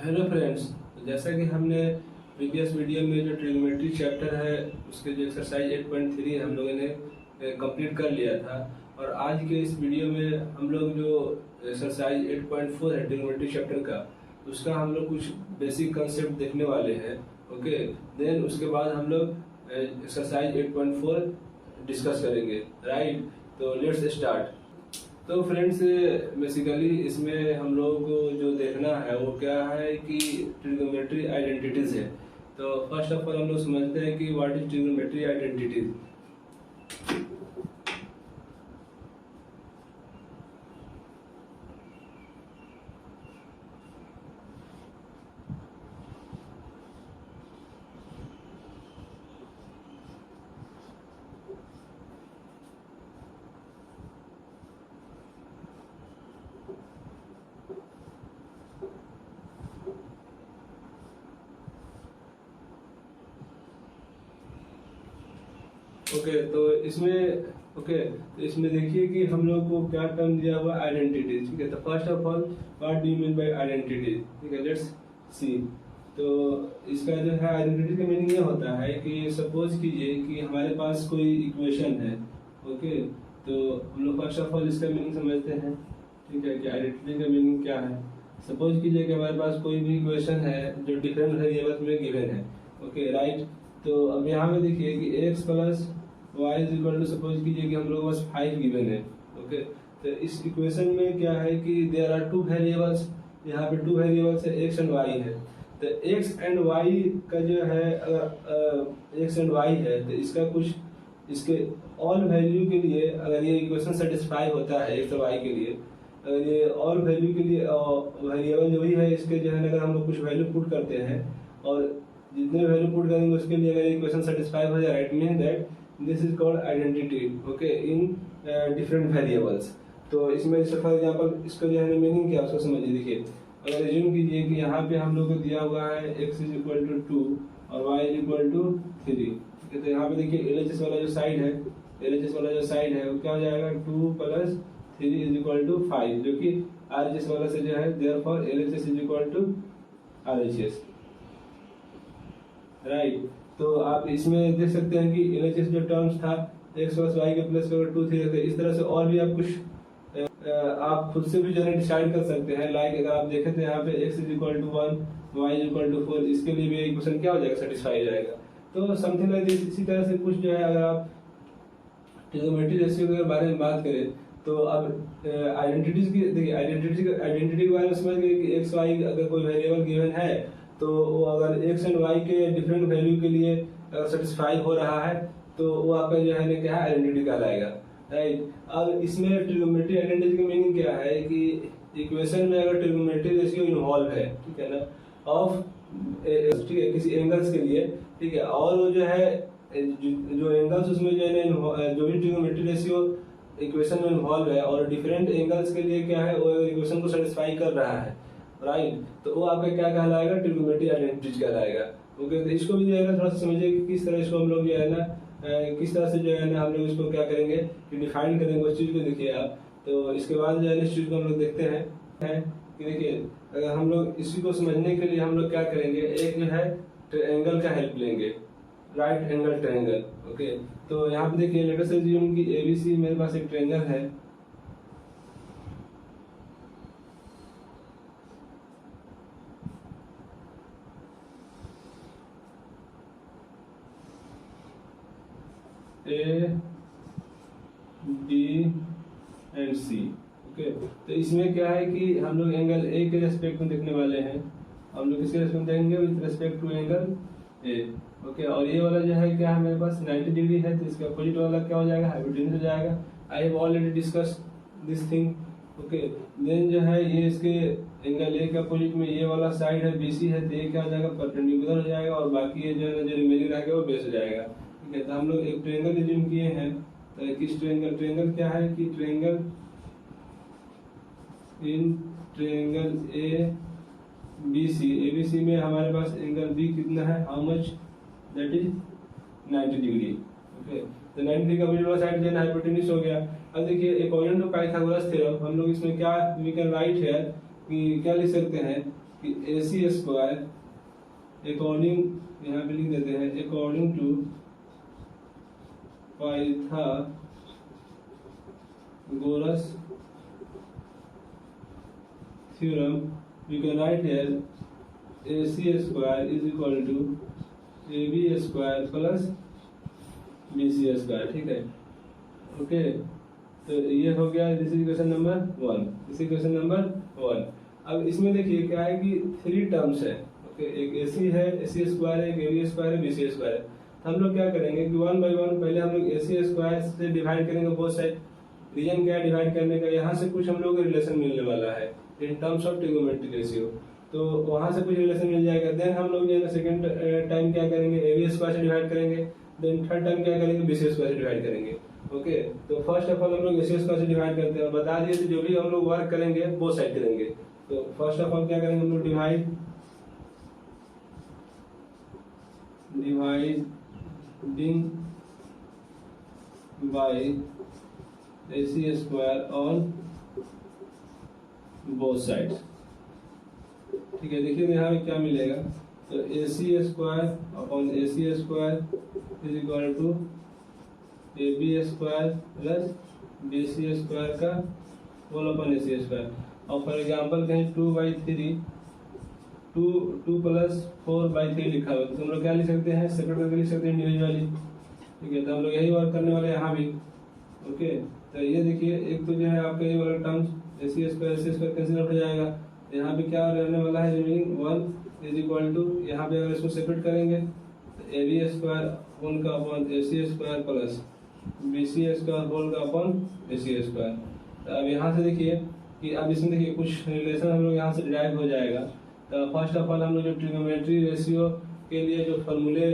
Hello friends, जैसा कि हमने प्रीवियस वीडियो में जो ट्रिग्नोमेट्री चैप्टर है उसके जो एक्सरसाइज 8.3 हम लोगों ने कंप्लीट कर लिया था। और आज के इस वीडियो में हम लोग जो एक्सरसाइज 8.4 है ट्रिग्नोमेट्री चैप्टर का, उसका हम लोग कुछ बेसिक कंसेप्ट देखने वाले हैं। ओके, देन उसके बाद हम लोग एक्सरसाइज 8.4 डिस्कस करेंगे। राइट, तो लेट्स स्टार्ट। तो फ्रेंड्स, बेसिकली इसमें हम लोगों को जो देखना है वो क्या है कि ट्रिग्नोमेट्री आइडेंटिटीज है। तो फर्स्ट ऑफ ऑल हम लोग समझते हैं कि व्हाट इज ट्रिग्नोमेट्री आइडेंटिटीज। तो इसमें देखिए कि हम लोग को क्या टर्म दिया हुआ आइडेंटिटी। ठीक है, तो first of all what do you mean by identity. ठीक है, लेट्स सी। तो इसका जो है आइडेंटिटी का मीनिंग ये होता है कि सपोज कीजिए कि हमारे पास कोई इक्वेशन है। ओके, तो हम लोग फर्स्ट ऑफ ऑल इसका मीनिंग समझते हैं। ठीक है, कि आइडेंटिटी का मीनिंग क्या है। सपोज कीजिए कि हमारे पास कोई भी इक्वेशन है जो डिफरेंट वेरिएबल्स में गिवन है। Okay, right. तो अब यहाँ पे देखिए कि x plus y is equal to, suppose कीजिए कि हम लोग बस 5 गिवन है। ओके, तो इस इक्वेशन में क्या है कि देयर आर 2 वेरिएबल्स। यहाँ पे 2 वेरिएबल्स है, x एंड y है। तो x एंड y का जो है x एंड y है, तो इसका कुछ इसके ऑल वैल्यू के लिए अगर ये इक्वेशन सेटिस्फाई होता है x और y के लिए, अगर ये ऑल वैल्यू के लिए वेरिएबल जो भी है इसके जो है अगर हम लोग कुछ वैल्यू पुट करते हैं और जितने वैल्यू पुट करेंगे उसके लिए अगर इक्वेशन सेटिस्फाई हो जाए, it mean that this is called identity. Okay, in different variables. तो इसमें फॉर एग्जांपल इसका जो है मीनिंग क्या उसको समझिए। देखिए, अगर एज्यूम कीजिए कि यहाँ पे हम लोग को दिया हुआ है x इज इक्वल टू 2 और y इज इक्वल टू 3। ठीक है, तो यहाँ पे देखिए LHS वाला जो साइड है, LHS वाला जो साइड है वो क्या हो जाएगा 2 प्लस 3 इज इक्वल टू 5, जो कि RHS वाला से जो है therefore LHS is equal to RHS। Right, तो आप इसमें देख सकते हैं कि LHS जो टर्म्स था x प्लस वाई के प्लस 2 3 रखते हैं। इस तरह से और भी आप कुछ आप खुद से भी जो है डिसाइड कर सकते हैं। लाइक अगर आप देखें तो यहाँ पे x is equal to 1, y is equal to 4, इसके लिए भी इक्वेशन क्या हो जाएगा, सेटिस्फाई हो जाएगा। तो समथिंग लाइक दिस। इसी तरह से कुछ जो है अगर आप ट्रिग्नोमेट्री रेशियो के बारे में बात करें तो अब आइडेंटिटीज की देखिए, आइडेंटिटी के बारे में समझ गए कि x y अगर कोई वेरिएबल गिवन है तो वो अगर x एंड y के डिफरेंट वैल्यू के लिए सेटिस्फाई हो रहा है तो वो आपका जो है क्या है आइडेंटिटी कहलाएगा। राइट, अब इसमें ट्रिग्नोमेट्री आइडेंटिटी का मीनिंग क्या है कि इक्वेशन में अगर ट्रिग्नोमेट्री रेशियो इन्वॉल्व है, ठीक है ना, ऑफ ठीक है किसी एंगल्स के लिए, ठीक है, और वो जो है जो एंगल्स उसमें जो है जो भी ट्रिग्नोमेट्री रेशियो इक्वेशन में इन्वॉल्व है और डिफरेंट एंगल्स के लिए क्या है वो इक्वेशन को सेटिस्फाई कर रहा है। राइट, तो वो आपका क्या कहलाएगा, ट्रिग्नोमेट्री आइडेंटिटी कहलाएगा। ओके, तो इसको भी जो है ना थोड़ा सा समझिए कि किस तरह इसको हम लोग जो है ना किस तरह से जो है ना हम लोग इसको क्या करेंगे कि डिफाइन करेंगे उस चीज को। देखिए आप, तो इसके बाद जो है इस चीज को हम लोग देखते हैं कि देखिए अगर हम लोग इसी को समझने के लिए हम लोग क्या करेंगे, एक जो है ट्रायंगल का हेल्प लेंगे, राइट एंगल ट्रायंगल। ओके, तो यहाँ पे देखिए लेट अस अज्यूम कि ABC मेरे पास एक ट्रायंगल है। A B and C। Okay, तो इसमें क्या है कि हम लोग एंगल A के रेस्पेक्ट में देखने वाले हैं। हम लोग किसके रेस्पेक्ट में देखेंगे, with respect to angle A। Okay, और ये वाला जो है क्या है मेरे पास 90 डिग्री है, तो इसका अपोजिट वाला क्या हो जाएगा, हाइपोटेन्यूज हो जाएगा। I have already discuss this thing. Okay, then जो है ये इसके एंगल A के अपोजिट में ये वाला साइड है BC है, तो ये क्या हो जाएगा, परपेंडिकुलर हो जाएगा, और बाकी ये जो है जो रिमेनिंग रहेगा वो बेस हो जाएगा। ठीक है, तो हम लोग एक ट्रायंगल अज्यूम किए हैं। तो किस ट्रायंगल क्या है कि ट्रायंगल इन ट्रायंगल ABC में हमारे पास एंगल B कितना है, how much, that is 90 degree. Okay, तो 90 डिग्री का मिडिल वाला साइड जो है हाइपोटेन्यूज हो गया। अब देखिए अकॉर्डिंग टू पाइथागोरस थ्योरम हम लोग इसमें क्या वी कैन राइट हियर कि क्या लिख सकते हैं कि AC स्क्वायर अकॉर्डिंग, यहाँ पे लिख देते हैं, according to Pythagoras theorem we can write here AC square is equal to AB square plus BC square. ठीक है, ओके। तो ये हो गया, this is equation number 1, this equation number 1। अब इसमें देखिए क्या है कि 3 टर्म्स है, ओके। एक AC है, AC स्क्वायर है, एक AB स्क्वायर है, BC स्क्वायर है। हम लोग क्या करेंगे कि 1 बाय 1 पहले हम लोग AC स्क्वायर से डिवाइड करेंगे बोथ साइड। रीजन क्या है डिवाइड करने का, यहाँ से कुछ हम लोग को रिलेशन मिलने वाला है in terms of trigonometric ratio, तो वहाँ से कुछ रिलेशन मिल जाएगा। देन हम लोग जो है सेकंड टाइम क्या करेंगे, AB स्क्वायर से डिवाइड करेंगे। देन थर्ड टाइम क्या करेंगे, BC स्क्वायर से डिवाइड करेंगे, ओके। तो फर्स्ट ऑफ ऑल हम लोग AC स्क्वायर से डिवाइड करते हैं, बता दिए तो जो भी हम लोग वर्क करेंगे बोथ साइड करेंगे। तो फर्स्ट ऑफ ऑल क्या करेंगे हम लोग, dividing by AC square on both sides. ठीक है, देखिए यहाँ पे क्या मिलेगा, तो AC square upon AC square is equal to AB square plus BC square का होल अपॉन AC स्क्वायर। और फॉर एग्जांपल कहीं 2/3 2 प्लस 4/3 लिखा हुआ, तो हम लोग क्या लिख सकते हैं, सेपरेट करके लिख सकते हैं इंडिविजुअली। ठीक है, तो हम लोग यही वर्क करने वाले हैं यहाँ भी, ओके। तो ये देखिए, एक तो जो है आपका ये वाला terms AC square cancel out हो जाएगा। यहाँ पे क्या रहने वाला है, रिमेनिंग 1 इज इक्वल टू, यहाँ पे अगर इसको सेपरेट करेंगे तो AB स्क्वायर होल का upon AC square plus BC square whole का अपॉन AC स्क्वायर। तो अब यहाँ से देखिए कि अब इसमें देखिए कुछ रिलेशन हम लोग यहाँ से डिराइव हो जाएगा। तो फर्स्ट ऑफ ऑल हम लोग जो ट्रिग्नोमेट्री रेशियो के लिए जो फॉर्मूले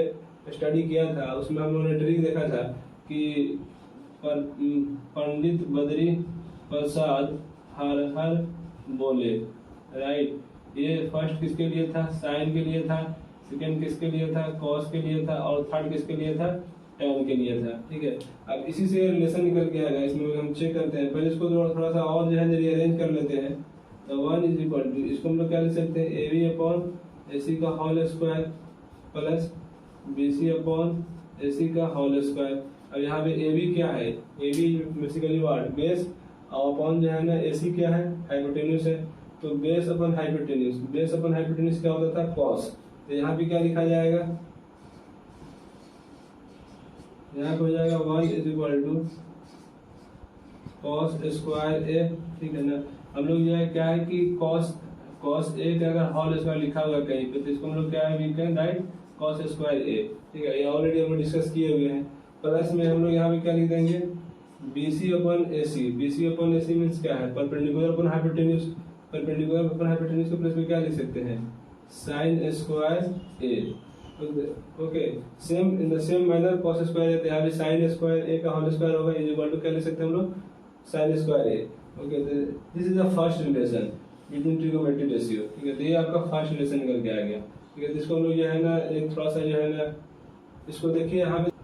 स्टडी किया था, उसमें हम लोगों ने ट्रिक देखा था कि पंडित बद्री प्रसाद हर हर बोले, राइट। ये फर्स्ट किसके लिए था, साइन के लिए था, सेकंड किसके लिए था, कॉस के लिए था, और थर्ड किसके लिए था, टर्न के लिए था। ठीक है, अब इसी से रिलेशन निकल के आएगा, इसमें हम चेक करते हैं। पहले इसको थोड़ा सा और जो है रीअरेंज कर लेते हैं। तो 1 इज इक्वल टू, इसको हम लोग क्या लिख सकते हैं, AB अपॉन AC का whole square plus BC upon AC का होल स्क्वायर। अब यहाँ पे AB क्या है, AB बेसिकली व्हाट, बेस, और अपॉन जो है ना AC क्या है, हाइपोटेन्यूज है। तो base upon hypotenuse, base upon hypotenuse क्या होता था, कॉस। तो यहाँ पे क्या लिखा जाएगा, यहाँ पे हो जाएगा 1 is equal to cos square A। ठीक है ना, हम लोग जो है क्या है कि कॉस A का अगर होल स्क्वायर लिखा हुआ कहीं पे, तो इसको हम लोग क्या है, we can write cos square A। ठीक है, ये ऑलरेडी हम लोग डिस्कस किए हुए हैं। प्लस में हम लोग यहाँ पे क्या लिख देंगे, BC upon AC। BC upon AC means क्या है, perpendicular upon hypotenuse. Perpendicular upon hypotenuse को प्लस में क्या लिख सकते हैं, sine square A। Okay, same in the same manner cos square है, तो यहाँ पे साइन स्क्वायर A का होल स्क्वायर होगा, इज इक्वल टू क्या लिख सकते हैं हम लोग, sign square A। Okay, this is the first relation between trigonometric ratio. ठीक है, तो ये आपका फर्स्ट रिलेशन निकल के आ गया। ठीक है, इसको हम लोग जो है ना एक थोड़ा सा जो है ना, इसको देखिए यहाँ पे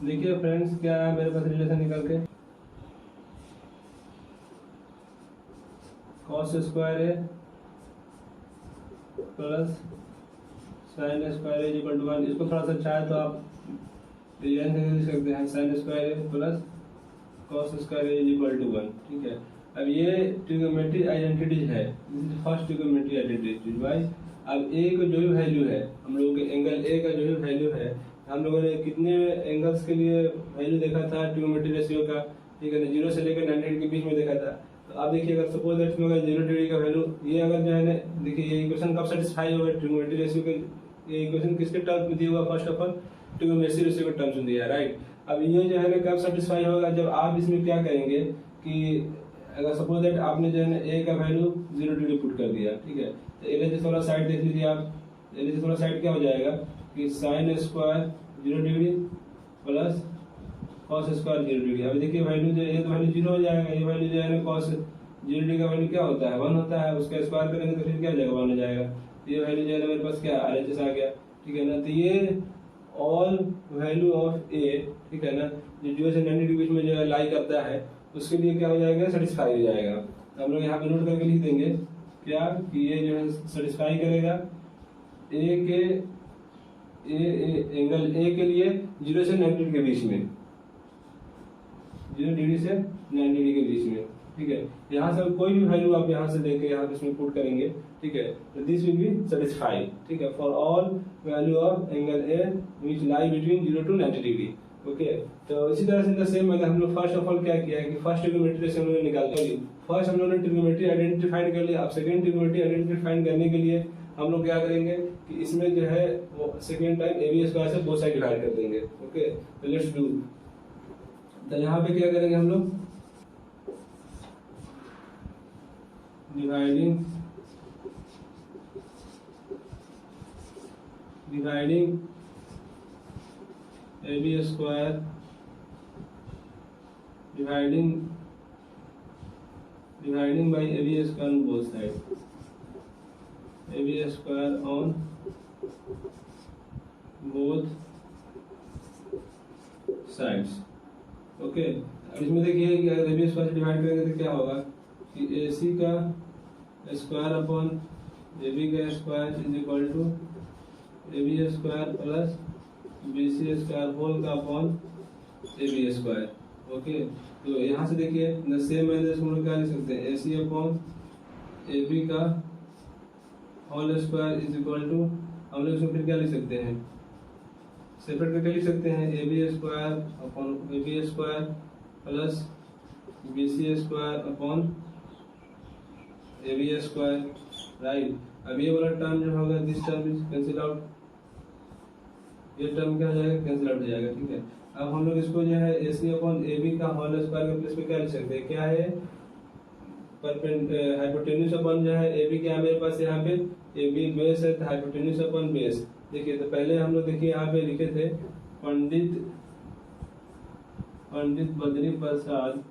देखिए फ्रेंड्स, क्या है मेरे पास रिलेशन निकल के, cos square A plus sine square is equal to 1। इसको थोड़ा सा चाहे तो आप लिख सकते हैं, sine square A plus cos square is equal to 1। ठीक है, अब ये ट्रिगोनोमेट्रिक आइडेंटिटीज है, this is first trigonometric identity by. अब A का जो भी वैल्यू है, हम लोगों के एंगल A का जो भी वैल्यू है, हम लोगों ने कितने एंगल्स के लिए वैल्यू देखा था ट्रिगोनोमेट्रिक रेशियो का, ठीक है ना, 0 से लेकर 90 डिग्री के बीच में देखा था। तो आप देखिए, अगर सपोज दैट में अगर 0 डिग्री का वैल्यू, ये अगर जो है ना, देखिए ये इक्वेशन कब सेटिस्फाई होगा, ट्रिगोनोमेट्रिक रेशियो के, ये इक्वेशन किसके टर्म्स में दिया हुआ, first of all trigonometric ratio के टर्म्स में दिया है, राइट। अब ये जो है ना कब सेटिस्फाई होगा, जब आप इसमें क्या करेंगे कि अगर सपोज दैट आपने जो है ना A का वैल्यू 0 डिग्री पुट कर दिया, ठीक है, तो एलएचएस वाला साइड देख लीजिए आप, एलएचएस वाला साइड क्या हो जाएगा कि sine square 0 degree plus cos square 0 degree. अभी देखिए वैल्यू जो है, तो वैल्यू 0 हो जाएगा, ये वैल्यू जो है ना कॉस 0 डिग्री का वैल्यू क्या होता है, 1 होता है, उसका स्क्वायर करेंगे तो फिर क्या हो जाएगा, 1 हो जाएगा। ये वैल्यू जो है ना मेरे पास क्या एलएचएस आ गया, ठीक है ना। तो ये ऑल वैल्यू ऑफ A, ठीक है ना, जो 0 से 90 डिग्री में जो है लाई करता है, उसके लिए क्या हो जाएगा, सेटिस्फाई हो जाएगा। तो हम लोग यहाँ पे नोट करके लिख देंगे क्या कि ये जो है सेटिस्फाई करेगा एंगल ए के लिए 0 से 90 के बीच में, 0 डिग्री से 90 डिग्री के बीच में, ठीक है। यहाँ से कोई भी वैल्यू आप यहाँ से लेके यहाँ पे इसमें पुट करेंगे, ठीक है, तो दिस विल बी सेटिस्फाइड, ठीक है, for all value of angle A which lie between 0 to 90 degree. Okay, तो इसी तरह से सेम मैंने हम लोग फर्स्ट ऑफ ऑल क्या किया है कि फर्स्ट ट्रिग्नोमेट्री से हम लोग निकाल लिया। फर्स्ट हम लोगों ने ट्रिग्नोमेट्री आइडेंटिफाइड कर लिया। अब सेकंड ट्रिग्नोमेट्री आइडेंटिफाइड करने के लिए हम लोग क्या करेंगे कि इसमें जो है वो सेकंड टाइम एबी स्क्वायर से बोथ साइड डिवाइड कर देंगे। ओके, तो लेट्स डू। तो यहाँ पे क्या करेंगे हम लोग, dividing AB square dividing by AB square on both sides, AB square on both sides। Okay, अब इसमें देखिए कि अगर AB स्क्वायर से डिवाइड करेंगे तो क्या होगा कि AC का स्क्वायर अपॉन AB का square is equal to AB square plus BC square whole का अपॉन AB स्क्वायर। ओके, तो यहाँ से देखिए द सेम मैनर हम लोग क्या लिख सकते हैं, AC अपॉन AB का whole square is equal to, हम लोग इसको फिर क्या लिख सकते हैं, सेपरेट करके लिख सकते हैं AB square upon AB square plus BC square upon AB square, right. अब ये वाला टर्म जो होगा this term is cancel out, ये टर्म क्या हो जाएगा, कैंसिल आउट हो जाएगा, ठीक है। अब हम लोग इसको जो है AC अपॉन AB का होल स्क्वायर के प्लेस पे क्या लिख सकते हैं, क्या है हाइपोटेन्यूज अपॉन जो है AB क्या है मेरे पास यहाँ पे AB बेस है, तो हाइपोटेन्यूज अपॉन बेस। देखिए तो पहले हम लोग देखिए यहाँ पे लिखे थे पंडित बद्री प्रसाद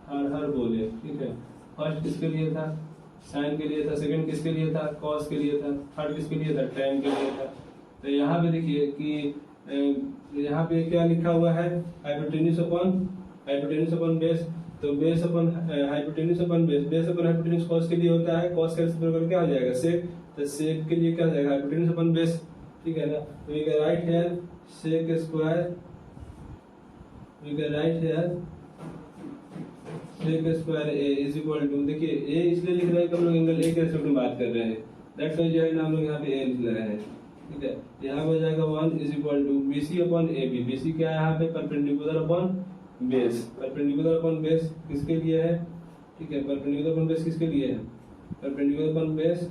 हर हर बोले, ठीक है। फर्स्ट किसके लिए था, साइन के लिए था, सेकंड किसके लिए था, कॉस के लिए था, थर्ड किसके लिए था, टैन के लिए था। तो यहाँ पे देखिए कि यहाँ पे क्या लिखा हुआ है, हाइपोटेन्यूज अपॉन बेस, तो base upon hypotenuse upon base upon hypotenuse cos के लिए होता है, कॉस का स्क्वायर क्या हो जाएगा सेक, तो सेक के लिए क्या हो जाएगा हाइपोटेन्यूज अपॉन बेस, ठीक है ना। तो we can write here sec square, we can write here sec square A is equal to, देखिए ए इसलिए लिख रहे हैं कि हम लोग एंगल ए के रिस्पेक्ट में बात कर रहे हैं, दैट्स व्हाई जो है ना हम लोग यहाँ पे ए लिख रहे हैं, ठीक है। यहाँ पे हो जाएगा 1 is equal to BC upon AB, BC क्या है यहाँ पे perpendicular upon base, perpendicular upon base किसके लिए है, ठीक है, परपेंडिकुलर अपॉन बेस किसके लिए है, परपेंडिकुलर अपॉन बेस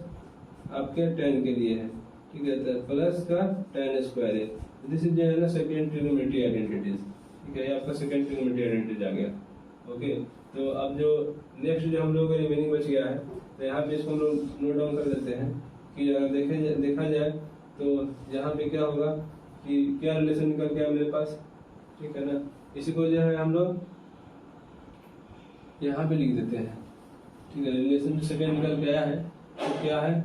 आपके tan के लिए है, ठीक है, तो प्लस का tan स्क्वायर है। दिस इज जो है ना सेकंड ट्रिग्नोमेट्री आइडेंटिटीज, ठीक है, ये आपका सेकंड ट्रिग्नोमेट्री आइडेंटिटीज आ गया। ओके, तो अब जो नेक्स्ट जो हम लोगों का रिमेनिंग बच गया है, तो यहाँ पे इसको हम लोग नोट डाउन कर देते हैं कि अगर देखा जाए तो यहाँ पे क्या होगा कि क्या रिलेशन निकल गया मेरे पास, ठीक है ना। इसी को जो है हम लोग यहाँ पे लिख देते हैं, ठीक है। रिलेशन जो सेकंड निकल गया है तो क्या है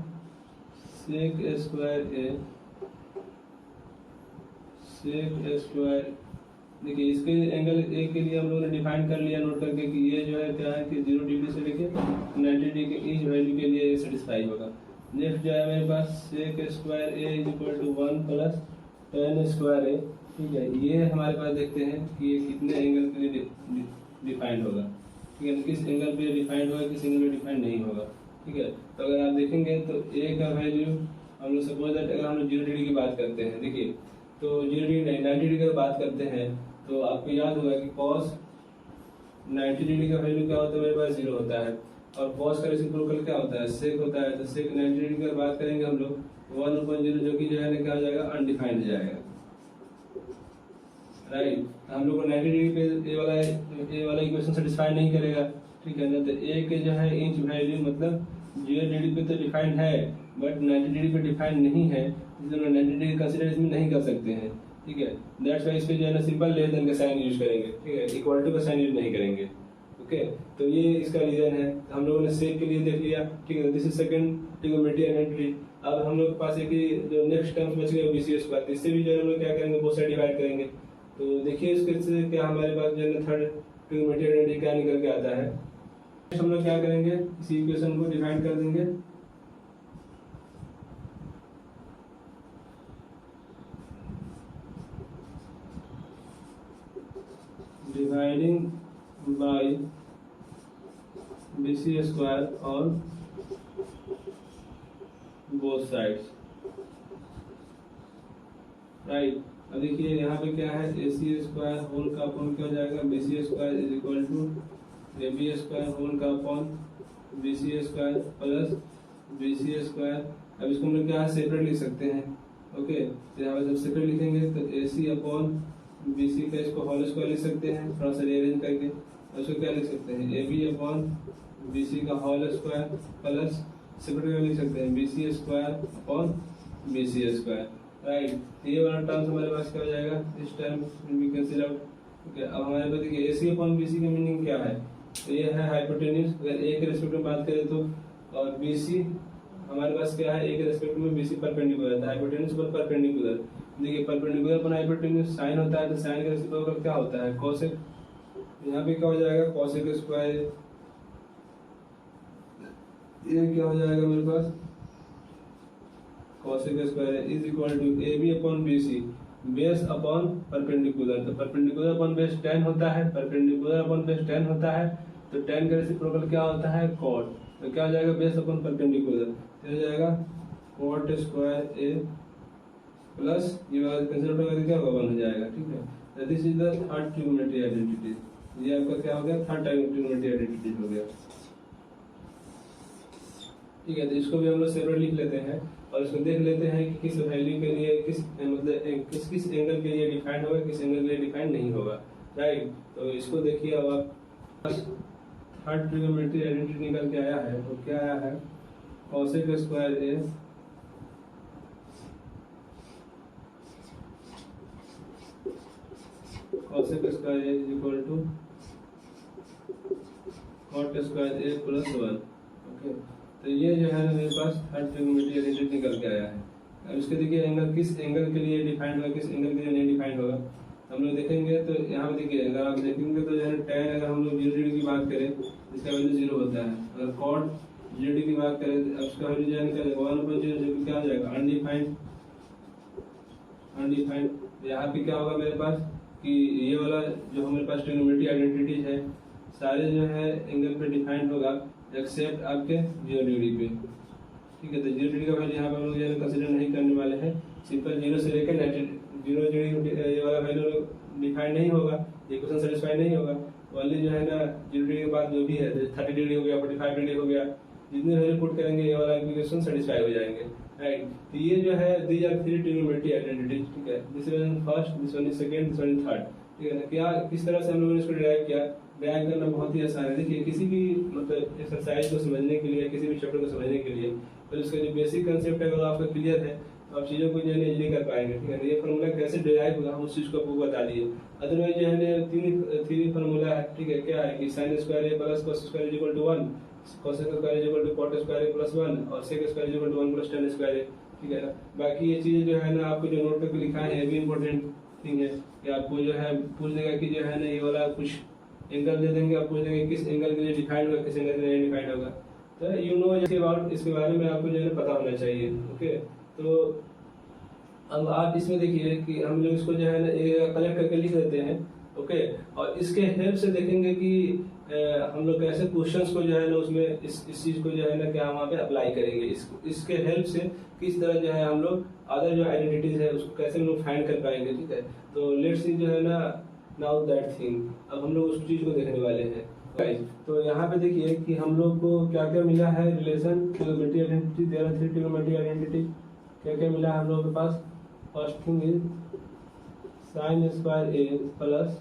सेक स्क्वायर ए, सेक स्क्वायर, देखिए इसके एंगल ए के लिए हम लोगों ने डिफाइन कर लिया नोट करके कि ये जो है क्या है कि 0 डिग्री से लेके 90 डिग्री के इस वैल्यू के लिए सेटिस्फाई होगा। नेक्स्ट जो है मेरे पास sec square A is equal to 1 plus tan square A, ठीक है। ये हमारे पास देखते हैं कि ये कितने एंगल के लिए डिफाइंड होगा, ठीक है, किस एंगल पे डिफाइंड होगा, किस एंगल पे डिफाइंड नहीं होगा, ठीक है। तो अगर आप देखेंगे तो ए का वैल्यू हम लोग सपोज दैट अगर हम लोग 0 डिग्री की बात करते हैं, देखिए तो 0 डिग्री नहीं 90 डिग्री की बात करते हैं तो आपको याद होगा कि cos 90 डिग्री का वैल्यू क्या होता है मेरे पास 0 होता है, और cos का रेसिप्रोकल क्या होता है सेक होता है। तो सेक 90 डिग्री की बात करेंगे हम लोग 1/0 जो कि जो है ना क्या हो जाएगा अनडिफाइंड हो जाएगा, राइट। हम लोग को 90 डिग्री पे ए वाला इक्वेशन सेटिस्फाई नहीं करेगा, ठीक है ना। तो ए के जो है इंच वैल्यू मतलब 0 डिग्री पे तो डिफाइंड है बट 90 डिग्री पे डिफाइंड नहीं है, इसलिए 90 डिग्री कंसीडर इसमें नहीं कर सकते हैं, ठीक है। दैट्स वाई इस पे जो है ना सिंपल लेस देन का साइन यूज करेंगे, ठीक है, इक्वल टू का साइन यूज नहीं करेंगे। ओके, तो ये इसका रीजन है। हम लोगों ने सेक के लिए देख लिया, ठीक है, this is second trigonometry identity. अब हम लोग के पास एक जो नेक्स्ट टर्म बच गया BC स्क्वायर, इससे भी जो है हम लोग क्या करेंगे बोथ साइड डिवाइड करेंगे। तो देखिए इसके से क्या हमारे पास जो है थर्ड ट्रिग्नोमेट्री आइडेंटिटी क्या निकल के आता है, हम लोग क्या करेंगे, इसी इक्वेशन को डिवाइड कर देंगे। Dividing by BC square on both sides, right. अब देखिए यहाँ पे क्या है, AC स्क्वायर होल का अपॉन क्या हो जाएगा, BC square is equal to AB square whole का upon BC square plus BC square. अब इसको हम लोग क्या सेपरेट लिख सकते हैं, ओके। तो यहाँ पे जब सेपरेट लिखेंगे तो AC अपॉन BC का इसको होल स्क्वायर लिख सकते हैं, थोड़ा सा रीअरेंज करके। उसको क्या लिख सकते हैं, AB अपॉन BC का होल स्क्वायर प्लस सेपरेट लिख सकते हैं BC square upon BC square, right. तो ये वाला टर्म हमारे पास क्या हो जाएगा, इस term we cancel out, okay. अब हमारे पास देखिए AC अपॉन BC का मीनिंग क्या है, तो ये है हाइपोटेन्यूज। अगर A के रेस्पेक्ट में बात करें तो, और BC हमारे पास क्या है, A के रेस्पेक्ट में BC परपेंडिकुलर था, हाइपोटेन्यूज पर परपेंडिकुलर। देखिए परपेंडिकुलर पर हाइपोटेन्यूज साइन होता है, तो साइन के रेस्पेक्ट में क्या होता है, कोसेक। यहाँ पे क्या हो जाएगा, कोसेक स्क्वायर, ये क्या हो जाएगा मेरे पास, cosec square is equal to AB upon BC base upon perpendicular. तो परपेंडिकुलर अपॉन बेस 10 होता है, परपेंडिकुलर अपॉन बेस 10 होता है, तो 10 का रेसिप्रोकल क्या होता है, कॉट। तो क्या हो जाएगा, बेस अपॉन परपेंडिकुलर, तो हो जाएगा कॉट स्क्वायर A प्लस ये वाला कैंसिल करके क्या होगा, 1 हो जाएगा, ठीक है। This is the third trigonometry identity. ये आपका क्या हो गया, थर्ड ट्रिग्नोमेट्री आइडेंटिटी हो गया, ठीक है। तो इसको भी हम लोग सेपरेट लिख लेते हैं और इसको देख लेते हैं कि किस वैल्यू के लिए किस मतलब किस एंगल के लिए डिफाइंड होगा, किस एंगल के लिए डिफाइंड नहीं होगा, राइट। तो इसको देखिए, अब आप थर्ड ट्रिग्नोमेट्री आइडेंटिटी निकल के आया है, तो क्या आया है, cosec square A cosec square A is equal to cot square A plus 1, okay. तो ये जो है मेरे पास थर्ड ट्रिग्नोमेट्री आइडेंटिटी निकल के आया है। अब इसके देखिए एंगल किस एंगल के लिए डिफाइंड होगा, किस एंगल के लिए नहीं डिफाइंड होगा, हम लोग देखेंगे। तो यहाँ पे देखिए, अगर आप देखेंगे तो जो है tan, अगर हम लोग 0 डिग्री की बात करें इसका वैल्यू 0 होता है। अगर cot 0 डिग्री की बात करें तो उसका वैल्यू जो है निकलेगा 1/0, जो कि क्या हो जाएगा, अनडिफाइंड। यहाँ पे क्या होगा मेरे पास कि ये वाला जो हमारे पास ट्रिग्नोमेट्री आइडेंटिटीज है सारे जो है एंगल पे डिफाइंड होगा एक्सेप्ट आपके 0 डिग्री पे, ठीक है। तो 0 डिग्री का वैल्यू यहाँ पे हम लोग जो है कंसीडर नहीं करने वाले हैं, सिंपल 0 से लेकर 0 डिग्री ये वाला वैल्यू डिफाइंड नहीं होगा, ये क्वेश्चन सेटिस्फाई नहीं होगा। वैल्यू जो है ना 0 डिग्री के बाद जो भी है, 30 डिग्री हो गया, 45 डिग्री हो गया, जितने वैल्यू पुट करेंगे ये वाला इक्वेशन सेटिस्फाई हो जाएंगे, राइट। तो ये जो है दीज आर 3 ट्रिग्नोमेट्री आइडेंटिटीज, ठीक है। This one first, this one is second, this one is third, ठीक है ना। क्या किस तरह से हम लोगों ने इसको डिराइव किया, डिराइव करना बहुत ही आसान है। देखिए किसी भी मतलब एक्सरसाइज को समझने के लिए, किसी भी चैप्टर को समझने के लिए, तो उसका जो बेसिक कंसेप्ट है अगर आपका क्लियर है तो आप चीज़ों को जो है इजीली कर पाएंगे, ठीक है। ये फार्मूला कैसे डिराइव होगा हम उस चीज़ को आपको बता दिए। अदरवाइज जो है तीन फार्मूला है, ठीक है। क्या है कि sine square A plus cos square is equal to 1, cosec square is equal to cot square A plus 1 और sec square is equal to 1 plus tan square A, ठीक है ना। बाकी ये चीज़ें जो है ना आपको जो नोट पे लिखा है ये भी इम्पोर्टेंट थिंग है कि आपको जो है पूछ देगा कि जो है ना ये वाला कुछ एंगल दे देंगे, आप पूछ देंगे किस एंगल के लिए डिफाइंड होगा, किस एंगल के लिए डिफाइंड होगा। तो यू नो इसके बारे में आपको जो है पता होना चाहिए, ओके। तो अब आप इसमें देखिए कि हम लोग इसको जो है ना कलेक्ट करके लिख देते हैं, ओके। और इसके हेल्प से देखेंगे कि हम लोग कैसे क्वेश्चंस को जो है ना उसमें इस चीज को जो है ना क्या वहाँ पे अप्लाई करेंगे। इसके हेल्प से किस तरह जो है हम लोग अदर जो आइडेंटिटीज है उसको कैसे हम लोग फाइंड कर पाएंगे, ठीक है। तो लेट्स सी जो है ना नाउ दैट थिंग, अब हम लोग उस चीज को देखने वाले हैं, राइट। तो यहाँ पे देखिए कि हम लोग को क्या क्या मिला है relation trigonometry identity, there are 3 trigonometry identity. क्या क्या मिला है हम लोगों के पास, first thing is sine square A plus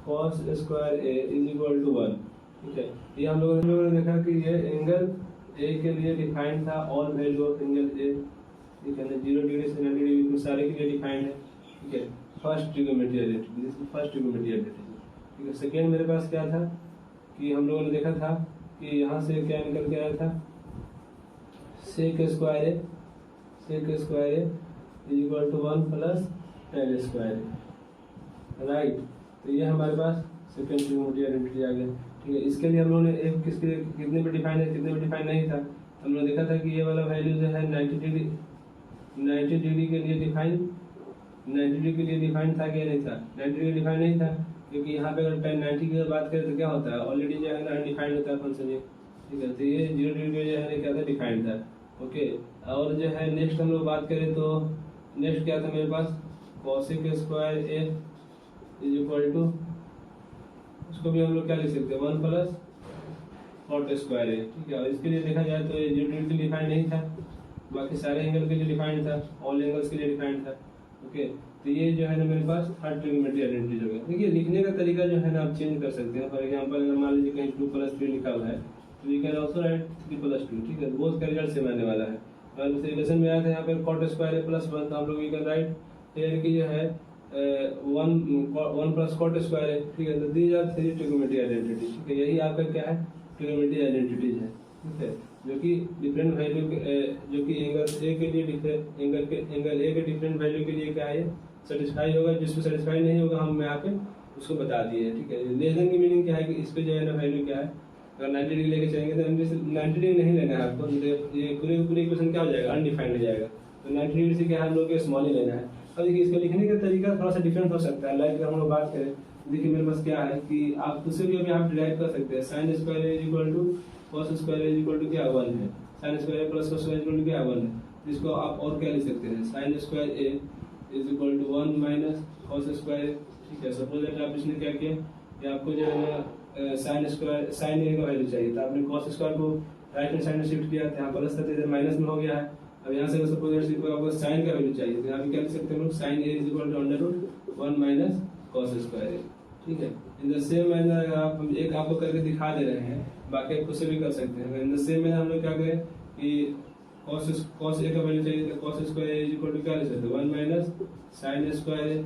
cos square A is equal to 1, ठीक है। ये हम लोगों ने देखा कि ये एंगल A के लिए डिफाइंड था, all value of angle A, ठीक है ना, 0 डिग्री से 90 डिग्री सारे के लिए डिफाइंड है, ठीक है। First trigonometry identity, this is first trigonometry identity, ठीक है। सेकेंड मेरे पास क्या था कि हम लोगों ने देखा था कि यहाँ से क्या निकल के आया था, sec square A is equal to 1 plus tan square A, right. तो ये हमारे पास सेकेंड ट्रिग्नोमेट्री आइडेंटिटी आ गया, ठीक है। इसके लिए हम लोगों ने एफ किसके कितने पे डिफाइन है, कितने पे डिफाइन नहीं था। हम लोग देखा था कि ये वाला वैल्यू जो है 90 डिग्री के लिए डिफाइन, 90 डिग्री के लिए डिफाइन था कि नहीं था, 90 डिग्री डिफाइन नहीं था, क्योंकि यहाँ पे अगर 90 की बात करें तो क्या होता है, ऑलरेडी जो है ना अनडिफाइंड होता है फंक्शन ये, ठीक है। तो ये 0 डिग्री जो है क्या था, डिफाइंड था। ओके, और जो है नेक्स्ट हम लोग बात करें तो नेक्स्ट क्या था मेरे पास, cosec square A is equal to, उसको भी हम लोग क्या लिख सकते हैं, 1 प्लस cot स्क्वायर ए, ठीक है। और इसके लिए देखा जाए तो ये 0 डिग्री के लिए डिफाइंड नहीं था, बाकी सारे एंगल के लिए डिफाइंड था, ऑल एंगल्स के लिए डिफाइंड था। ओके, तो ये जो है ना मेरे पास थर्ड ट्रिग्नोमेट्री आइडेंटिटी हो गया। देखिए लिखने का तरीका जो है ना आप चेंज कर सकते हैं। फॉर एग्जांपल अगर मान लीजिए कहीं 2 + 3 लिखा हुआ है तो यू कैन आल्सो राइट 3 + 2, ठीक है। बोथ का रिजल्ट सेम आने वाला है। और उस रिलेशन में आया था यहाँ पे cot स्क्वायर ए प्लस 1, तो हम लोग यू कैन राइट हियर की जो है 1 प्लस cot स्क्वायर है, ठीक है। तो दीज आर 3 ट्रिग्नोमेट्री आइडेंटिटी, ठीक है। यही आपका क्या है, ट्रिग्नोमेट्री आइडेंटिटीज है, ठीक है, जो कि डिफरेंट वैल्यू जो कि एंगल ए के लिए एंगल ए के डिफरेंट वैल्यू के लिए क्या है, सेटिस्फाई होगा। जिसको सेटिस्फाई नहीं होगा हम यहाँ पे उसको बता दिए, ठीक है। लेस देन की मीनिंग क्या है कि इस पे जो है ना वैल्यू क्या है, अगर 90 डिग्री लेके चलेंगे तो 90 डिग्री नहीं लेना है आपको, ये पूरे इक्वेशन क्या हो जाएगा, अनडिफाइंड हो जाएगा। तो 90 डिग्री से क्या है, हम लोग को स्मॉल ही लेना है। अब देखिए इसका लिखने का तरीका थोड़ा सा डिफरेंट हो सकता है। लाइक हम लोग बात करें, देखिए मेरे पास क्या है कि आप उससे भी अभी आप डिराइव कर सकते हैं, sine square is equal to cos square is equal to क्या 1 है, sine square plus cos square is equal to क्या 1 है। इसको आप और क्या लिख सकते हैं, sine square A is equal to 1 minus cos square, ठीक है। सपोज दैट आप इसने क्या किया कि आपको जो है ना साइन ए का वैल्यू चाहिए, तो आपने कॉस स्क्वायर को राइट हैंड साइड में शिफ्ट किया, यहाँ प्लस था तो इधर माइनस में हो गया है। अब यहाँ से सपोज दैट आपको साइन का वैल्यू चाहिए, तो यहाँ पे क्या लिख सकते हैं हम लोग, sine A is equal to √1 minus cos square A, ठीक है। इन द सेम मैनर आप एक आपको करके दिखा दे रहे हैं, बाकी आप खुद से भी कर सकते हैं। इन द सेम मैनर हम लोग क्या करें कि cos ए का वैल्यू चाहिए, तो cos square A is equal to क्या लिख सकते हैं, 1 minus sine square A.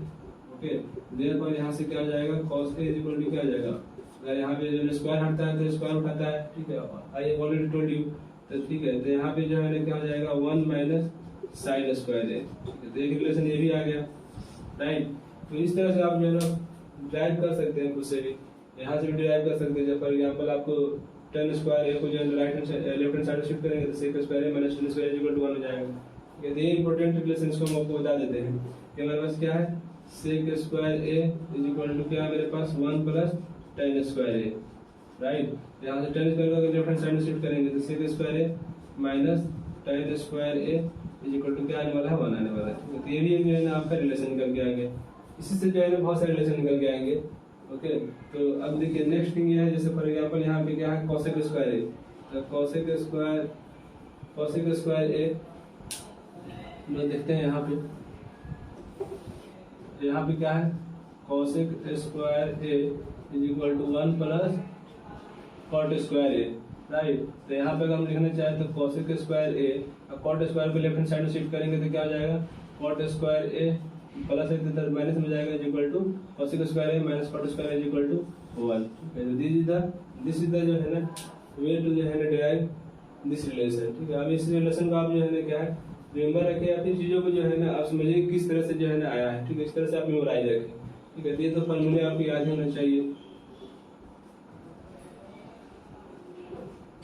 Okay, therefore यहाँ से क्या हो जाएगा, cos A is equal to क्या आ जाएगा, अगर यहाँ पे जो स्क्वायर हटता है तो स्क्वायर उठाता है, ठीक है। आई हैव ऑलरेडी टोल्ड यू, तो ठीक है। तो यहाँ पे जो है ना क्या हो जाएगा, 1 माइनस साइन स्क्वायर ए, ठीक है। तो एक रिलेशन ये भी आ गया, राइट। तो इस तरह से आप जो है ना ड्राइव कर सकते हैं खुद से भी, यहाँ से भी ड्राइव कर सकते हैं। जब फॉर एग्जांपल आपको 10 स्क्वायर ए को जो है right hand left hand side shift करेंगे तो sec square A minus 10 square equal to 1 हो जाएगा, ठीक है। तो ये इंपॉर्टेंट रिलेशंस को हम आपको बता देते हैं कि हमारे पास क्या है, sec square A is equal to क्या है मेरे पास, 1 plus tan square A, right. यहाँ से tan स्क्वायर को लेफ्ट हैंड साइड में शिफ्ट करेंगे तो sec square A minus tan square A is equal to क्या आने वाला है, 1 आने वाला है, ठीक है। तो ये भी जो है ना आपका रिलेशन निकल के आएंगे, इसी से जो है ना बहुत सारे रिलेशन निकल के आएंगे। ओके, तो अब देखिए नेक्स्ट थिंग ये है, जैसे फॉर एग्जांपल यहाँ पे क्या है, cosec स्क्वायर ए, तो cosec स्क्वायर ए हम लोग देखते हैं यहाँ पे क्या है, cosec square A is equal to 1 plus cot square A, right. तो यहाँ पे अगर हम लिखना चाहें तो cosec square A, cot square को लेफ्ट हैंड साइड में शिफ्ट करेंगे तो क्या हो जाएगा, cot स्क्वायर ए प्लस एक माइनस में जाएगा is equal to cosec square A minus cot square is equal to 1, ठीक है। दिस इज द जो है ना वे टू जो है ना डिराइव दिस रिलेशन, ठीक है। अब इस रिलेशन को आप जो है ना क्या है, रिमेंबर रखें, अपनी चीजों को जो है ना आप समझिए किस तरह से जो है ना आया है, ठीक है। इस तरह से आप मेमोराइज रखें, ठीक है। ये तो फॉर्मूले आपको याद होना चाहिए।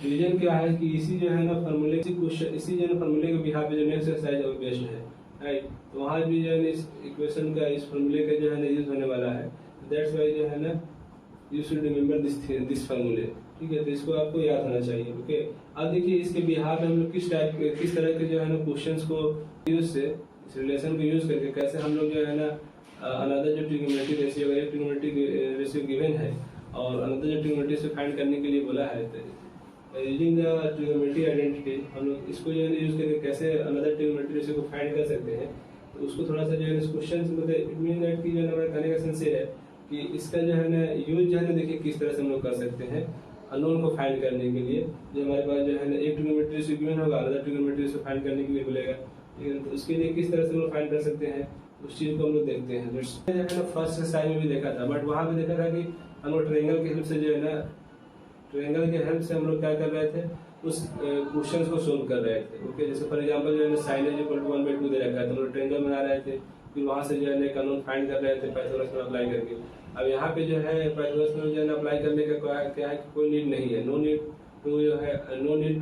रीजन क्या है कि इसी जो है ना फॉर्मूले इसी जो है फॉर्मूले के बिहार पे जो नेक्स्ट एक्सरसाइज है वो बेस्ड है, राइट। तो वहाँ भी जो है इस इक्वेशन का, इस फॉर्मूले का जो है ना यूज होने वाला है। दैट्स व्हाई जो है ना यू शुड रिमेंबर दिस फॉर्मूले, ठीक है। तो इसको आपको याद होना चाहिए। ओके, अब देखिए इसके बिहार में हम लोग किस तरह के जो है ना क्वेश्चंस को यूज से, इस रिलेशन को यूज करके कैसे हम लोग जो है ना अनदर जो ट्रिग्नोमेट्री रेशियो, एक ट्रिग्नोमेट्री रेशियो गिवन है और अनदर जो ट्रिग्नोमेट्री से फाइंड करने के लिए बोला है, यूजिंग द ट्रिग्नोमेट्री आइडेंटिटी हम लोग इसको जो है यूज करके कैसे अनदर ट्रिग्नोमेट्री रेशियो को फाइंड कर सकते हैं। तो उसको थोड़ा सा जो है इस क्वेश्चन मतलब इट मीन दैट कि जो है हमारा कहने का सेंस ये है कि इसका जो है ना यूज जो है ना देखिए किस तरह से हम लोग कर सकते हैं अननोन को फाइंड करने के लिए। जो हमारे पास जो है ना एक ट्रिग्नोमेट्री रेशियो गिवन होगा, अनदर ट्रिग्नोमेट्री रेशियो फाइंड करने के लिए बोलेगा, ठीक है। तो उसके लिए किस तरह से हम लोग फाइंड कर सकते हैं उस चीज को हम लोग देखते हैं। जो है ना फर्स्ट एक्सरसाइज में भी देखा था, बट वहाँ पे देखा था कि हम लोग ट्रायंगल की हेल्प से जो है ना ट्रायंगल के हेल्प से हम लोग क्या कर रहे थे, उस क्वेश्चन को सोल्व कर रहे थे। ओके, जैसे फॉर एग्जांपल जो है साइन इज इक्वल टू 1/2 दे रखा है तो हम लोग ट्रायंगल बना रहे थे, फिर वहां से जो है कानून फाइंड कर रहे थे पाइथागोरस में अप्लाई करके। अब यहाँ पे जो है पाइथागोरस थ्योरम जो है अप्लाई करने का क्या है कि कोई नीड नहीं है, no need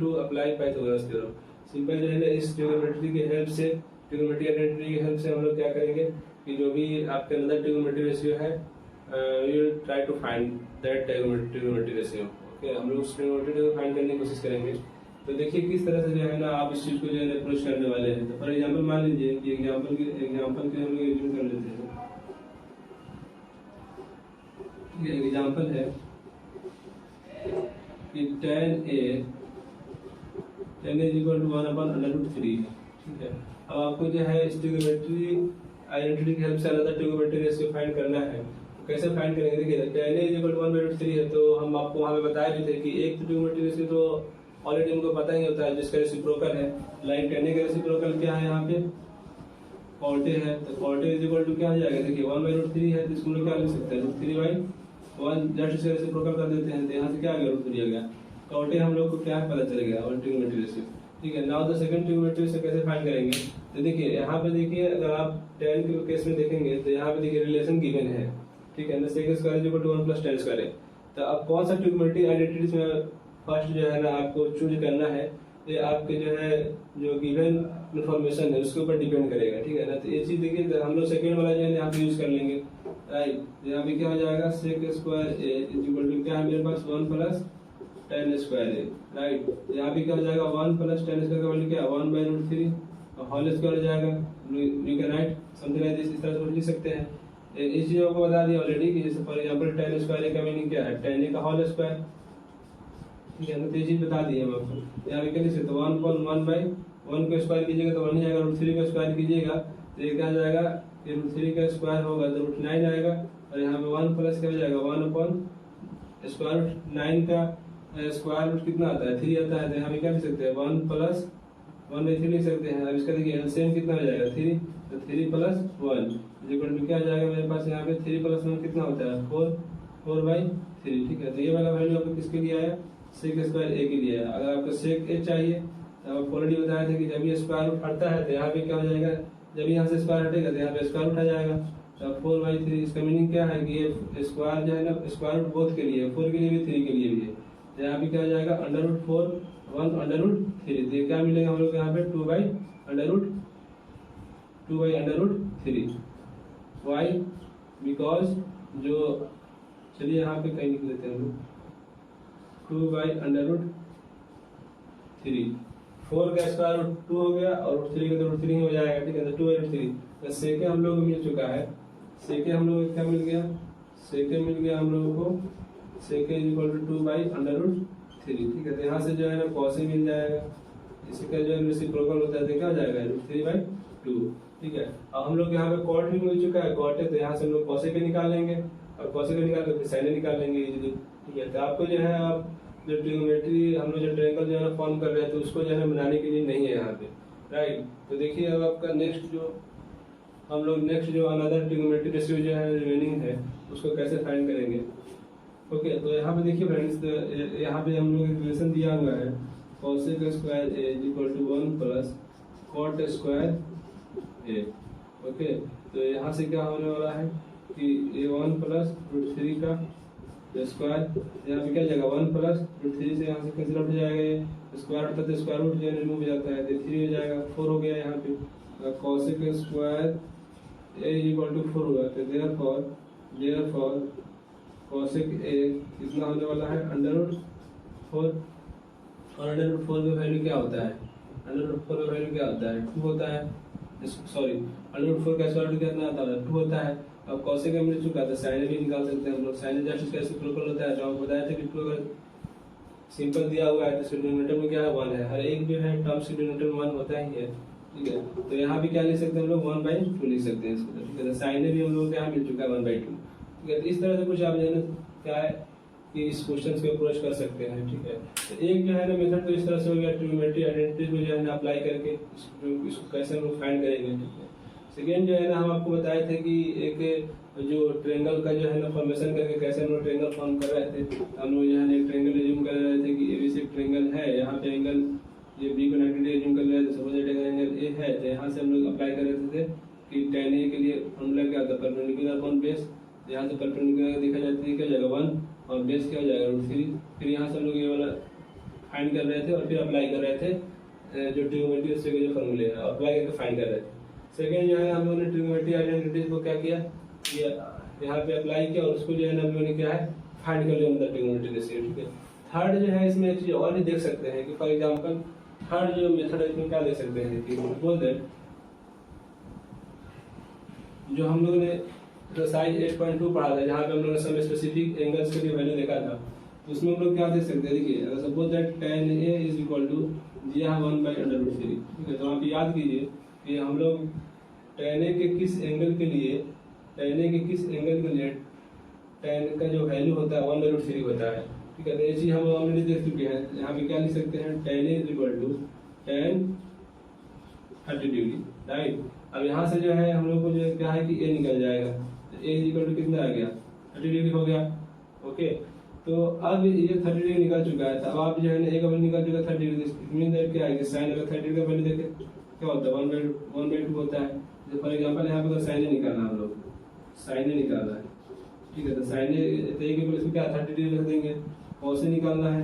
to apply Pythagoras theorem. Simple जो है ना इस ट्रिग्नोमेट्री की हेल्प से, ट्रिग्नोमेट्री आइडेंटिटी की हेल्प से हम लोग क्या करेंगे कि जो भी आपके अंदर ट्रिग्नोमेट्री रेशियो है, we will try to find that trigonometry ratio. Okay, हम लोग उस ट्रिग्नोमेट्री को फाइंड करने की कोशिश करेंगे। तो देखिए किस तरह से जो है ना आप इस चीज को जो है अप्रोच करने वाले हैं। तो फॉर एग्जांपल मान लीजिए कि एग्जांपल के हम लोग यूज कर लेते हैं। ये एग्जांपल है कि tan A is equal to 1/√3। ठीक है, अब आपको जो है इस ट्रिग्नोमेट्री आइडेंटिटी की हेल्प से अनदर ट्रिग्नोमेट्री रेशियो फाइंड करना है। तो कैसे फाइंड करेंगे, देखिए tan A is equal to 1/√3 है, तो हम आपको वहां पे बताए भी थे कि एक ट्रिग्नोमेट्री रेशियो तो ऑलरेडी हमको पता ही होता है जिसका रेसिप्रोकल है। लाइक tan A का रेसिप्रोकल क्या है, यहाँ पे cot A है, तो cot A is equal to क्या हो जाएगा, देखिए 1/√3 है, तो इसको हम लोग क्या लिख सकते हैं, √3/1 जस्ट इसका रेसिप्रोकल कर देते हैं, तो यहाँ से क्या आ गया, √3 आ गया। cot A हम लोग को क्या पता चल गया, और ट्रिग्नोमेट्री रेशियो। ठीक है, now the second trigonometry ratio कैसे फाइंड करेंगे, तो देखिए यहाँ पे देखिए अगर आप tan के केस में देखेंगे तो यहाँ पे देखिए रिलेशन गिवन है। ठीक है ना, sec² is equal to 1 + tan square है। तो अब कौन सा ट्रिग्नोमेट्री आइडेंटिटीज में फर्स्ट जो है ना आपको चूज करना है, ये आपके जो है जो गिवन इन्फॉर्मेशन है उसके ऊपर डिपेंड करेगा। ठीक है ना, तो ये चीज देखिए हम लोग सेकंड वाला जो है यहाँ पे यूज कर लेंगे। राइट, यहाँ पे क्या हो जाएगा, sec² इज इक्वल टू क्या है मेरे पास 1 + tan स्क्वायर है। राइट, यहाँ पे क्या हो जाएगा 1 + tan स्क्वायर का वैल्यू क्या है 1/√3 और होल स्क्वायर हो जाएगा। You can write something like this, इस तरह से लिख सकते हैं। इस चीज को बता दिया ऑलरेडी कि जैसे फॉर एग्जांपल tan स्क्वायर का मीनिंग क्या है, tan का होल स्क्वायर। ठीक है ना, तो ये चीज बता दी है हम आपको। यहाँ पे क्या लिख सकते हैं 1/1 को स्क्वायर कीजिएगा तो 1 ही आएगा, √3 को स्क्वायर कीजिएगा तो ये क्या हो जाएगा, ये √3 का स्क्वायर होगा तो √9 आएगा, और यहाँ पे 1 प्लस क्या हो जाएगा 1/√9 का स्क्वायर रूट कितना आता है 3 आता है, तो यहाँ पे क्या लिख सकते हैं 1 + 1/3 लिख सकते हैं। अब इसका देखिए एलसीएम कितना हो जाएगा 3, तो 3 + 1 इक्वल टू क्या आ जाएगा मेरे पास यहाँ पे 3 + 1 कितना होता है 4/3। ठीक है, तो ये वाला वैल्यू आपको किसके लिए आया, sec² A के लिए आया। अगर आपको sec A चाहिए तो आप ऑलरेडी बताया था कि जब ये स्क्वायर रूट हटता है तो यहाँ पे क्या हो जाएगा, जब यहाँ से स्क्वायर हटेगा तो यहाँ पे स्क्वायर रूट आ जाएगा। तो 4/3 इसका मीनिंग क्या है कि ये स्क्वायर जो है ना स्क्वायर रूट बोथ के लिए, 4 के लिए भी 3 के लिए भी है। तो यहाँ पे क्या हो जाएगा √4 1/√3, तो क्या मिलेगा हम लोग यहाँ पे 2/√3। वाई, बिकॉज जो चलिए यहाँ पे कहीं लिख लेते हैं हम लोग 2/√3, 4 का स्क्वायर रूट 2 हो गया और √3 का तो √3 हो जाएगा। ठीक है, तो 2/√3 तो सेके हम लोग को मिल चुका है। सेके हम लोग को क्या मिल गया, सेके मिल गया हम लोगों को, सेके इज इक्वल टू 2/√3। ठीक है, तो यहाँ से जो है ना कॉस मिल जाएगा, इसका जो है रेसिप्रोकल होता है तो क्या हो जाएगा √3/2। ठीक है, अब हम लोग यहाँ पे कॉट भी मिल चुका है, कॉट है तो यहाँ से हम लोग कॉसे के निकाल लेंगे और कॉसे के निकाल कर फिर साइन निकाल लेंगे इजीली। ठीक है, तो आपको जो है आप जो ट्रिग्नोमेट्री हम लोग जो ट्रायंगल जो है फॉर्म कर रहे हैं तो उसको जो है बनाने के लिए नहीं है यहाँ पे। राइट, तो देखिए अब आपका नेक्स्ट जो हम लोग नेक्स्ट जो अनदर ट्रिग्नोमेट्री रेशियो जो है रिमेनिंग है उसको कैसे फाइंड करेंगे। ओके, तो यहाँ पे देखिए फ्रेंड्स, यहाँ पे हम लोग इक्वेशन दिया हुआ है cosec² A is equal to 1 + cot² A। Okay, तो यहाँ से क्या होने वाला है कि ये 1 + √3 का स्क्वायर, यहाँ पे क्या जाएगा 1 + √3 से यहाँ से कैंसिल आउट हो जाएगा, ये स्क्वायर होता है स्क्वायर रूट जो रिमूव हो जाता है तो 3 हो जाएगा, 4 हो गया यहाँ पे। cosec² A is equal to 4 होगा, तो देयरफॉर cosec A कितना होने वाला है √4, और √4 का वैल्यू क्या होता है, √4 का वैल्यू क्या होता है 2 होता है, सॉरी √4 का स्क्वायर रूट कितना आता है 2 होता है। अब cosec का मिल चुका है तो sin भी निकाल सकते हैं हम लोग, sin जस्ट इसका रेसिप्रोकल होता है, जो आपको बताया था कि 2 अगर सिंपल दिया हुआ है तो इसके डिनोमिनेटर में क्या है 1 है, हर एक जो है टर्म्स के डिनोमिनेटर में 1 होता ही है। ठीक है, तो यहाँ भी क्या लिख सकते हैं हम लोग 1/2 लिख सकते हैं इसको। ठीक है, तो sin भी हम लोग को यहाँ मिल चुका है 1/2। ठीक है, तो इस तरह से कुछ आप जो है क्या है कि इस क्वेश्चन को अप्रोच कर सकते हैं। ठीक है, तो एक जो है ना मेथड तो इस तरह से हो गया ट्रिग्नोमेट्री आइडेंटिटी को जो है ना अप्लाई करके इसको कैसे हम लोग फाइंड करेंगे। ठीक है, सेकेंड जो है ना हम आपको बताए थे कि एक जो ट्रायंगल का जो है ना फॉर्मेशन करके कैसे हम लोग ट्रायंगल फॉर्म कर रहे थे। हम लोग जो है ना एक ट्रायंगल एज्यूम कर रहे थे कि एबीसी एक ट्रायंगल है, यहाँ पे एंगल ये बी को 90 डिग्री एज्यूम कर रहे थे, सपोज दैट एंगल ए है, तो यहाँ से हम लोग अप्लाई कर रहे थे कि tan A के लिए फॉर्मूला क्या था परपेंडिकुलर अपॉन बेस यहाँ से परपेंडिकुलर देखा जाता है क्या जाएगा 1 और बेस क्या हो जाएगा √3। फिर यहाँ से हम लोग ये वाला फाइंड कर रहे थे और फिर अप्लाई कर रहे थे जो ट्रिग्नोमेट्री उससे के जो फॉर्मूले हैं अप्लाई करके फाइंड कर रहे थे। सेकेंड जो है हम लोगों ने ट्रिग्नोमेट्री आइडेंटिटीज को क्या किया, यहाँ पे अप्लाई किया और उसको जो है ना हम लोगों ने क्या है फाइंड कर लिया मतलब ट्रिग्नोमेट्री रेशियो, ठीक है। थर्ड जो है इसमें एक चीज और भी देख सकते हैं कि फॉर एग्जांपल थर्ड जो मेथड है इसमें क्या देख सकते हैं कि सपोज दैट जो हम लोगों ने एक्सरसाइज 8.2 पढ़ा था जहाँ पे हम लोगों ने सम स्पेसिफिक एंगल्स के लिए वैल्यू देखा था, तो उसमें हम लोग क्या देख सकते हैं, देखिए अगर suppose that tan A is equal to दिया है 1/√3, ठीक है। तो आप याद कीजिए कि हम लोग tan A के किस एंगल के लिए tan का जो वैल्यू होता है 1/√3 होता है, ठीक है। तो ये चीज हम ऑलरेडी देख चुके हैं। यहाँ पे क्या लिख सकते हैं, tan A is equal to tan 30 degree, right. अब यहाँ से जो है हम लोग को जो क्या है कि A निकल जाएगा, तो A इज इक्वल टू कितना आ गया 30 डिग्री हो गया, ओके। तो अब ये 30 डिग्री निकल चुका है, तो अब आप जो है ना A का वैल्यू निकल चुका 30 डिग्री, मीन दैट क्या है कि साइन अगर 30 डिग्री का वैल्यू देखे क्या होता है 1/2 होता है। जैसे फॉर एग्जांपल यहाँ पे अगर साइन निकालना हम लोग साइन निकालना है, ठीक है। तो साइन के प्लेस में क्या 30 डिग्री रख देंगे, कॉस निकालना है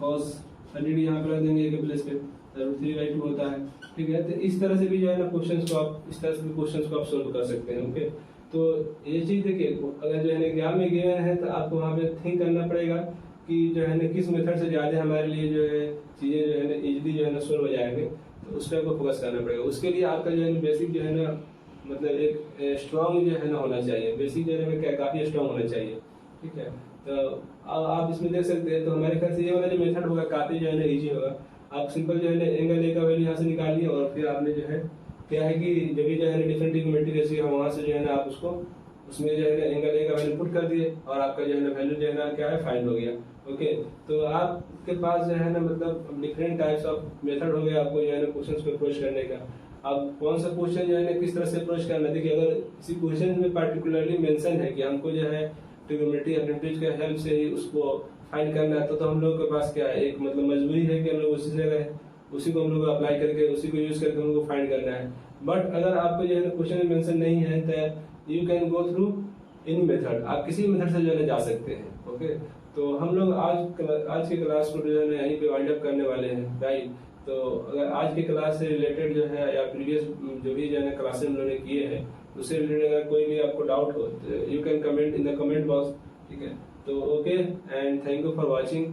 कॉस 30 डिग्री यहाँ पे रख देंगे A के प्लेस पे, √3/2 होता है, ठीक है। तो इस तरह से भी जो है ना क्वेश्चंस को आप इस तरह से भी क्वेश्चंस को आप सोल्व कर सकते हैं, ओके। तो ये चीज देखिए अगर जो है ना एग्जाम में गए हैं तो आपको वहाँ पे थिंक करना पड़ेगा कि जो है ना किस मेथड से ज्यादा हमारे लिए जो है चीजें जो है ना इजीली जो है ना सोल्व हो जाएंगे, तो उस पर आपको फोकस करना पड़ेगा। उसके लिए आपका जो है ना बेसिक जो है ना मतलब एक स्ट्रॉन्ग जो है ना होना चाहिए, बेसिक जो है ना काफी स्ट्रॉन्ग होना चाहिए, ठीक है। तो आप इसमें देख सकते हैं, तो हमारे ख्याल से ये वाला जो मेथड होगा काफी जो है ना ईजी होगा। आप सिंपल जो है ना एंगल A का वैल्यू यहाँ से निकाल लिए और फिर आपने जो है क्या है कि जब भी जो है ना डिफरेंट ट्रिग्नोमेट्री रेशियो है वहाँ से जो है ना आप उसको उसमें जो है ना एंगल A का वैल्यू पुट कर दिए और आपका जो है ना वैल्यू जो है ना क्या है फाइंड हो गया, ओके। तो आपके पास जो है ना मतलब डिफरेंट टाइप्स ऑफ मेथड हो गया आपको जो है ना क्वेश्चंस को अप्रोच करने का। अब कौन सा क्वेश्चन जो है ना किस तरह से अप्रोच करना, देखिए अगर किसी क्वेश्चन में पार्टिकुलरली मेंशन है कि हमको जो है ट्रिग्नोमेट्री आइडेंटिटीज के हेल्प से ही उसको फाइंड करना है, तो हम लोग के पास क्या है एक मतलब मजबूरी है कि हम लोग उसी जगह है उसी को हम लोग अप्लाई करके उसी को यूज करके हम लोग को फाइंड करना है। बट अगर आपको जो है ना क्वेश्चन में मेंशन नहीं है तो you can go through in method, आप किसी मेथड से जो है जा सकते हैं, ओके। तो हम लोग आज के क्लास को जो है ना यहीं पे वाइंड अप करने वाले हैं, राइट। तो अगर आज की क्लास से रिलेटेड जो है या प्रीवियस जो भी जो है ना क्लासेस हम लोगों ने किए हैं उससे रिलेटेड अगर कोई भी आपको डाउट हो तो you can comment in the comment box, ठीक है। तो okay and thank you for watching.